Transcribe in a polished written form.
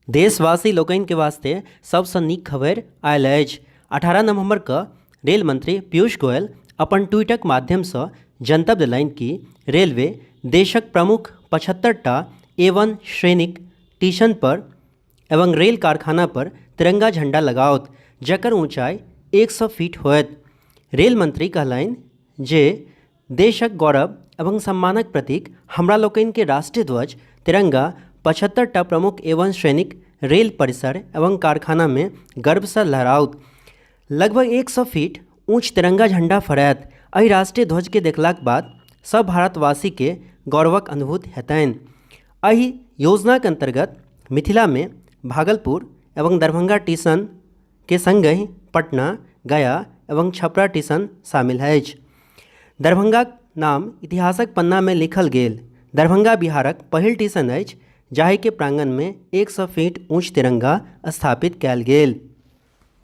देशवासी लोकनि के वास्ते सबसँ नीक खबर आयल अछि। 18 नवंबर के रेल मंत्री पीयूष गोयल अपन ट्वीटक माध्यमसँ जनतब देलनि कि रेलवे देशक प्रमुख 75टा A1 श्रेणीक स्टेशन पर एवं रेल कारखाना पर तिरंगा झंडा लगाओत, जकर ऊंचाई 100 फीट होयत। रेल मंत्री कहलनि जे देशक गौरव एवं सम्मानक प्रतीक हमरा लोकनि के राष्ट्रीय ध्वज तिरंगा 75टा प्रमुख A1 श्रेणीक रेल परिसर एवं कारखाना में गर्व से लहराओत। लगभग 100 फीट ऊँच तिरंगा झंडा फहरायत। एहि राष्ट्रीय ध्वज के देखलाक बाद सब भारतवासी के गौरवक अनुभूति हेतनि। एहि योजना के अंतर्गत मिथिला में भागलपुर एवं दरभंगा स्टेशन के संगहि पटना, गया एवं छपरा स्टेशन शामिल अछि। दरभंगाक नाम इतिहासक पन्ना में लिखल गेल। दरभंगा बिहारक पहिल स्टेशन अछि जाहि के प्रांगण में 100 फीट ऊँच तिरंगा स्थापित कयल गेल।